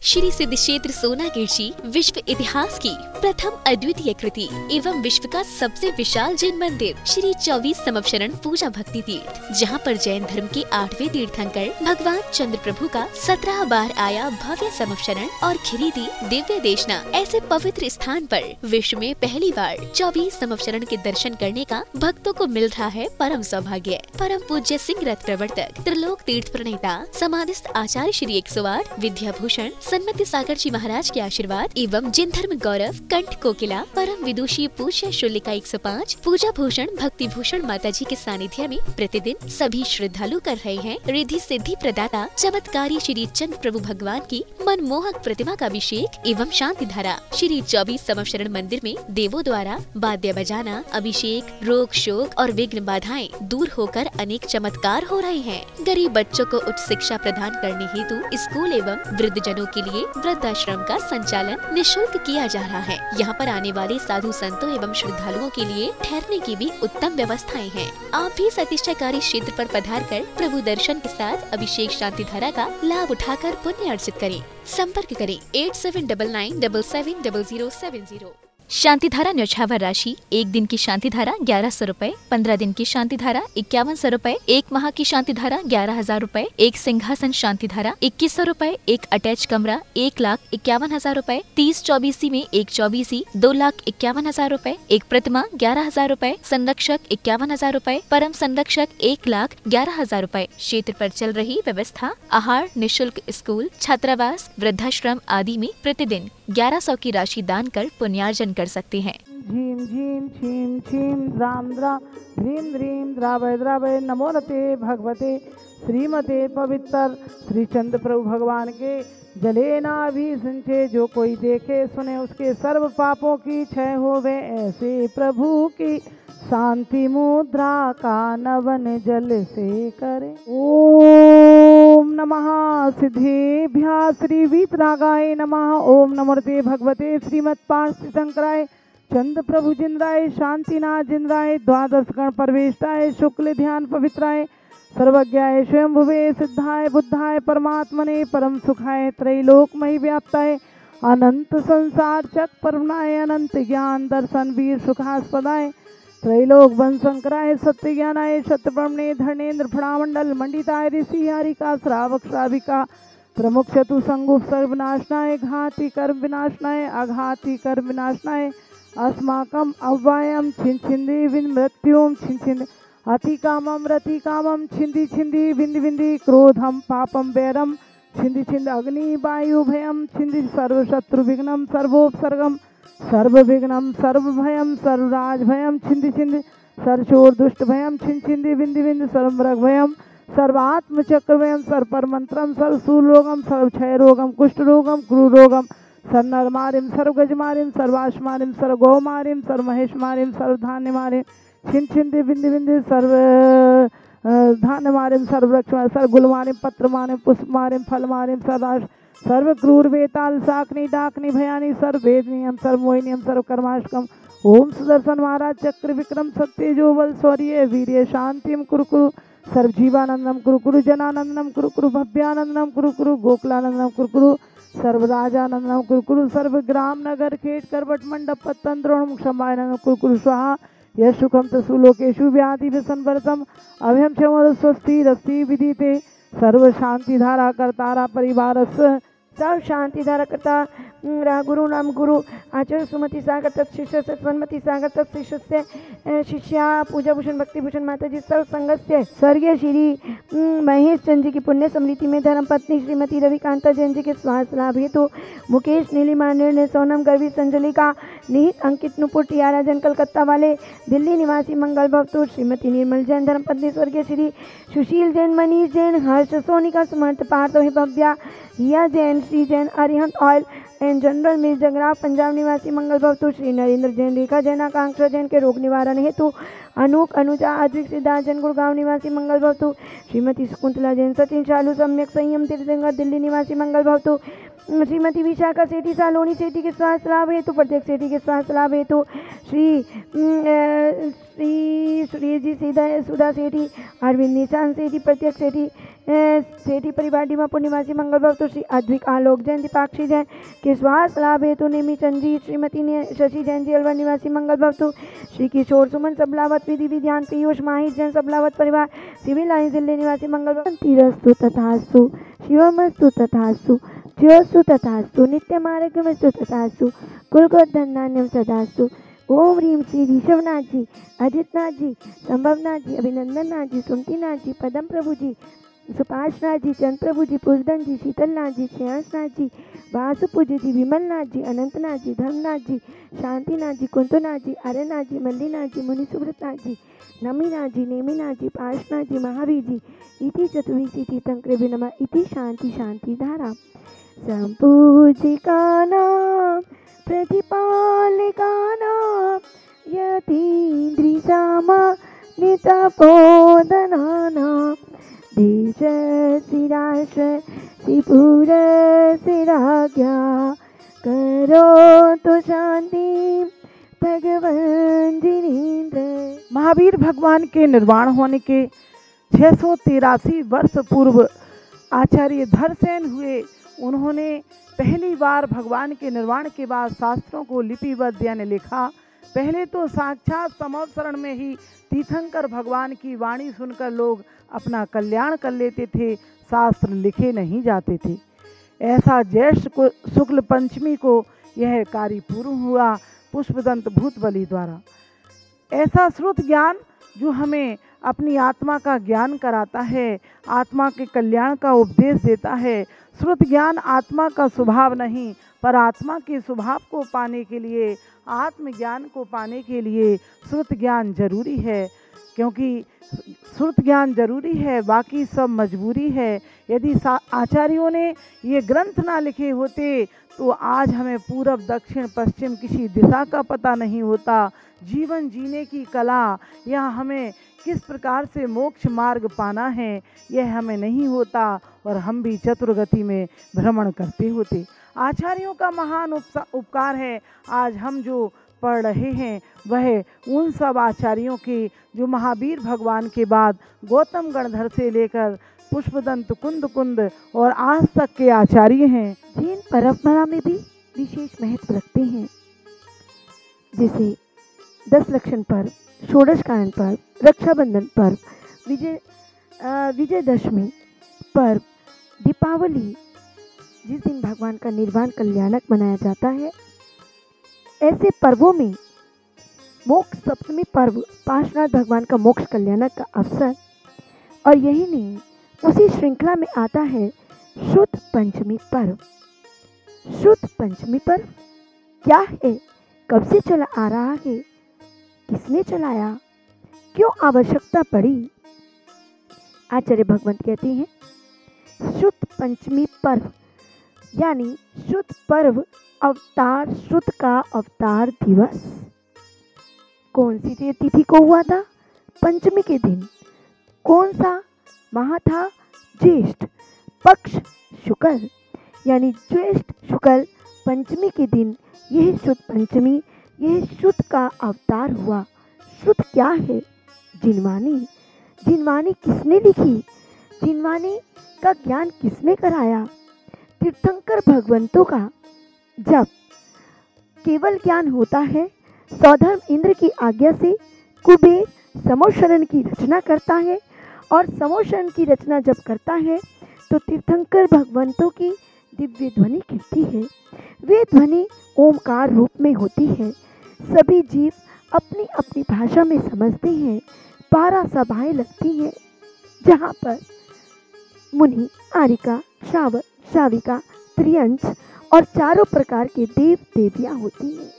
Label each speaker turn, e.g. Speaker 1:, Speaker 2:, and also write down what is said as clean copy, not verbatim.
Speaker 1: श्री सिद्ध क्षेत्र सोनागिर जी विश्व इतिहास की प्रथम अद्वितीय कृति एवं विश्व का सबसे विशाल जैन मंदिर श्री 24 समवशरण पूजा भक्ति तीर्थ, जहां पर जैन धर्म के 8वें तीर्थंकर भगवान चंद्र प्रभु का 17 बार आया भव्य समवशरण और खिरीदी दिव्य देशना ऐसे पवित्र स्थान पर विश्व में पहली बार 24 समवशरण के दर्शन करने का भक्तों को मिल रहा है परम सौभाग्य। परम पूज्य सिंह रथ प्रवर्तक त्रिलोक तीर्थ प्रणेता समाधिस्थ आचार्य श्री 108 विद्याभूषण सन्मति सागर जी महाराज के आशीर्वाद एवं जिन धर्म गौरव कंठ कोकिला परम विदुषी पूज्य शुल्लिका 105 पूजा भूषण भक्ति भूषण माता जी के सानिध्य में प्रतिदिन सभी श्रद्धालु कर रहे हैं रिद्धि सिद्धि प्रदाता चमत्कारी श्री चंद्र प्रभु भगवान की मनमोहक प्रतिमा का अभिषेक एवं शांति धारा। श्री 24 समवशरण मंदिर में देवों द्वारा वाद्य बजाना, अभिषेक, रोग शोक और विघ्न बाधाएं दूर होकर अनेक चमत्कार हो रहे हैं। गरीब बच्चों को उच्च शिक्षा प्रदान करने हेतु स्कूल एवं वृद्धजनों के लिए वृद्धाश्रम का संचालन निःशुल्क किया जा रहा है। यहाँ पर आने वाले साधु संतों एवं श्रद्धालुओं के लिए ठहरने की भी उत्तम व्यवस्थाएं हैं। आप भी इस अतिशयकारी क्षेत्र पर पधार कर प्रभु दर्शन के साथ अभिषेक शांति धारा का लाभ उठाकर पुण्य अर्जित करें। संपर्क करें 8799770070। शांति धारा न्यौछावर राशि 1 दिन की शांति धारा 1100 रूपए, 15 दिन की शांति धारा 5100 रूपए, 1 माह की शांति धारा 11,000 रूपए, 1 सिंहासन शांति धारा 2100 रूपए, 1 अटैच कमरा 1,51,000 रूपए, 30 चौबीसी में 1 चौबीसी 2,51,000 रूपए, 1 प्रतिमा 11,000 रूपए, संरक्षक 51,000 रूपए, परम संरक्षक 1,11,000 रूपए। क्षेत्र पर चल रही व्यवस्था आहार निःशुल्क स्कूल छात्रावास वृद्धाश्रम आदि में प्रतिदिन 1100 की राशि दान कर पुण्यार्जन कर सकते हैं।
Speaker 2: झीम झीम छीम छीम द्राम द्राम ह्रीम ह्रीम द्रावय द्रावय नमो नते भगवते श्रीमते पवित्र श्री चंद्र प्रभु भगवान के जले नाभि सिंचे। जो कोई देखे सुने उसके सर्व पापों की क्षय होवे, ऐसे प्रभु की शांति मुद्रा का नवन जल से करे। ओम नमः सिद्धेभ्यः श्री वीतरागाय नमः। ओम नमोते भगवते श्रीमत् पार्श्वशंकराय चंद्र प्रभु जिंद्राय शांतिनाथ जिंद्राय द्वादश गण परवेष्टाय शुक्ल ध्यान पवित्राय सर्वज्ञाय स्वयंभुवे सिद्धाय बुद्धाय परमात्मने परम सुखाय त्रैलोकमयी व्याप्ताय अनंत संसार चक परमनाय अनंत ज्ञान दर्शन वीर सुखास्पदाय त्रैलोक वंशंकराय सत्य ज्ञानाय सत्य ब्रह्मणे धर्णेन्द्र फणामंडल मंडिताय ऋषि हरिका श्रावक श्राविका प्रमुख चतु संगुप सर्वनाशनाय घाति कर्म विनाशनाय अघाति कर्म विनाशनाय अस्माकम अव्वायम छिंछिंदी विन मृत्युम छिंछिंद अति कामम रति कामम छिंदी छिंदी बिंदी बिंदी क्रोधम पापम वैरम छिंदी छिंद अग्नि वायु भयम छिंदी सर्व शत्रु विघ्नम सर्वोपसर्गम सर्व विघ्नम सर्व भयम सर्वराज भयम छिंदी छिंदी सर्वचोर दुष्ट भयम छिंद छिंदी बिंदी बिंदी सर्वमृग भयम सर्वात्म चक्र भयम सर्पर मंत्रम सर्वसूल रोगम सर्वक्षय रोगम कुष्ठ रोगम क्रू रोगम सर्नर मारिम सर्वगज मारिम सर्वाश मारिम सर्वगौ मारिम सर्वमहेश मारिम सर्वधान्य मारिम छिंद छिंदी बिंदी बिंदी सर्व धान्य मारिम सर्ववृक्ष सर्वगुल मारिम पत्र मारिम पुष्प मारिम फल मारिम सर्वाश सर्व क्रूर वेताल साकनी डाकनी भयानी सर्व वेदनियम सर्व मोहिनियम सर्व कर्माशकम। ओम सुदर्शन महाराज चक्र विक्रम सत्य जो बल शौर्य वीर्य शांतिम कुरुकुरु सर्व जीवानंदम कुरुकुरु जनानंदम कुरुकुरु भव्यानंदम कुरुकुरु गोकुलानंदम कुरुकुरु सर्व राजानंदम कुरुकुरु सर्व ग्राम नगर खेत करवट मंडप पत्तंद्रोण क्षमानंदम कुरुकुरु स्वाहा यश सुखम तसुलोकेशु व्याधि विसंवर्तम अभयम क्षम स्वस्ति रस्ति विदिते सर्व शांति धारा करतारा परिवार
Speaker 3: सर्व शांति धारा करता गुरु नाम गुरु आचार्य सुमति सागर तत्शिष्य से सन्मति सागर तत्शिष्य से शिष्या पूजा भूषण भक्ति भूषण माता जी सर्व संगत से स्वर्गीय श्री महेश चंद जी की पुण्य स्मृति में धर्म पत्नी श्रीमती रविकांता जैन जी के स्वास्थ्य लाभ हेतु मुकेश नीलिमा निर्णय सोनम गर्वी संजलिका निहित अंकित नुपुर टियारा जन कलकत्ता वाले दिल्ली निवासी मंगल भवतुर श्रीमती निर्मल जैन धर्म पत्नी स्वर्गीय Shri Sushil Jain Manish Jain Harsh Sonika Samarth Parth Bhavya Hiya Jain Shri Jain Arihant oil and general mill Jagraon Punjab निवासी मंगल भवतु श्री नरेंद्र जैन रेखा जैन आकांक्षा जैन के रोग निवारण हेतु अनूक अनुजा अद्विक सिद्धार्थ जैन गुड़गांव निवासी मंगल भवतु श्रीमती शकुंतला जैन सचिन चालू सम्यक संयम तीर्थंकर दिल्ली निवासी मंगल भवतु श्रीमती विशाखा सेठी सालोनी सेठी के स्वास्थ्य लाभ हेतु प्रत्येक सेठी के स्वास्थ्य लाभ हेतु श्री श्री जी सीधा सुधा सेठी अरविंद निशान सेठी प्रत्येक सेठी सेठी परिवार डीमा पूर्णिमासी मंगल भवतु श्री अद्विक आलोक जैन दीपाक्षी जैन के स्वास्थ्य लाभ हेतु नेमी चंदी श्रीमती शशि जैन जी अलवर निवासी मंगल भवतु श्री किशोर सुमन सबलावत विधि विधान पीयूष माहिर जैन सबलावत परिवार सिविल लाइन दिल्ली निवासी मंगल भवतु तथास्तु शिवमस्तु तथास्तु ज्योस्तु तथास्तु नित्यमार्गमस्तु तथास्तु कुलगोधन्नान्यम सदास्तु। ओम ह्रीम श्री ऋषभनाथ जी, अजितनाथ जी, संभवनाथ जी, अभिनंदन नाथ जी, सुमतीनाथ जी, पदम प्रभु जी, सुपाश नाथ जी, चंद प्रभु जी, पुष्धन जी, शीतल नाथ जी, श्रेयांश नाथ जी, वासु पूज्य जी, विमल नाथ जी, अनंतनाथ जी, धर्मनाथ जी, शांतिनाथ जी, कुंतुनाथ जी, आर्यनाथ जी, मल्लीनाथ जी, मुनि सुब्रतनाथ जी, नमीनाथ जी, नेमिनाथ जी, पार्शनाथ जी, महावीर जी, इति चतुर्विंशी तीर्थंकरे नमः। इति शांति शांति धारा। संपूजिकानां प्रतिपालिकानां यतीन्द्रियसामान्यतपोधनानां देशस्य राष्ट्रस्य पुरस्य राज्ञा करोतु शांति भगवान जिनेन्द्र।
Speaker 2: महावीर भगवान के निर्वाण होने के 683 वर्ष पूर्व आचार्य धरसेन हुए। उन्होंने पहली बार भगवान के निर्वाण के बाद शास्त्रों को लिपिबद्ध यानी लिखा। पहले तो साक्षात समवसरण में ही तीर्थंकर भगवान की वाणी सुनकर लोग अपना कल्याण कर लेते थे, शास्त्र लिखे नहीं जाते थे। ऐसा ज्येष्ठ शुक्ल पंचमी को यह कार्य पूर्ण हुआ पुष्पदंत भूतबली द्वारा। ऐसा श्रुत ज्ञान जो हमें अपनी आत्मा का ज्ञान कराता है, आत्मा के कल्याण का उपदेश देता है। श्रुत ज्ञान आत्मा का स्वभाव नहीं, पर आत्मा के स्वभाव को पाने के लिए, आत्मज्ञान को पाने के लिए श्रुत ज्ञान जरूरी है। क्योंकि श्रुत ज्ञान जरूरी है, बाकी सब मजबूरी है। यदि आचार्यों ने ये ग्रंथ ना लिखे होते तो आज हमें पूरब दक्षिण पश्चिम किसी दिशा का पता नहीं होता। जीवन जीने की कला या हमें किस प्रकार से मोक्ष मार्ग पाना है यह हमें नहीं होता और हम भी चतुर्गति में भ्रमण करते होते। आचार्यों का महान उपकार है आज हम जो पढ़ रहे हैं वह उन सब आचार्यों के जो महावीर भगवान के बाद गौतम गणधर से लेकर पुष्पदंत कुंद और आज तक के आचार्य हैं।
Speaker 3: जैन परंपरा में भी विशेष महत्व रखते हैं, जैसे 10 लक्षण पर्व, षोडश कारण पर्व, रक्षाबंधन पर्व, विजयदशमी पर्व, दीपावली जिस दिन भगवान का निर्वाण कल्याणक मनाया जाता है। ऐसे पर्वों में मोक्ष सप्तमी पर्व पार्श्वनाथ भगवान का मोक्ष कल्याणक का अवसर, और यही नहीं उसी श्रृंखला में आता है शुद्ध पंचमी पर्व। शुद्ध पंचमी पर्व क्या है, कब से चला आ रहा है, किसने चलाया, क्यों आवश्यकता पड़ी? आचार्य भगवंत कहते हैं शुद्ध पंचमी पर्व यानी शुद्ध पर्व अवतार, शुद्ध का अवतार दिवस। कौन सी तिथि को हुआ था? पंचमी के दिन। कौन सा माह था? ज्येष्ठ पक्ष शुक्ल, यानी ज्येष्ठ शुक्ल पंचमी के दिन यह शुद्ध पंचमी, यह शुद्ध का अवतार हुआ। शुद्ध क्या है? जिनवाणी। जिनवाणी किसने लिखी? जिनवाणी का ज्ञान किसने कराया? तीर्थंकर भगवंतों का जब केवल ज्ञान होता है, सौधर्म इंद्र की आज्ञा से कुबेर समोशरण की रचना करता है, और समोशरण की रचना जब करता है तो तीर्थंकर भगवंतों की दिव्य ध्वनि गिरती है। वे ध्वनि ओमकार रूप में होती है। सभी जीव अपनी अपनी भाषा में समझते हैं। 12 सभाएं लगती हैं जहाँ पर मुनि, आरिका, श्रावक, श्राविका, त्रियंश और चारों प्रकार के देव देवियाँ होती हैं।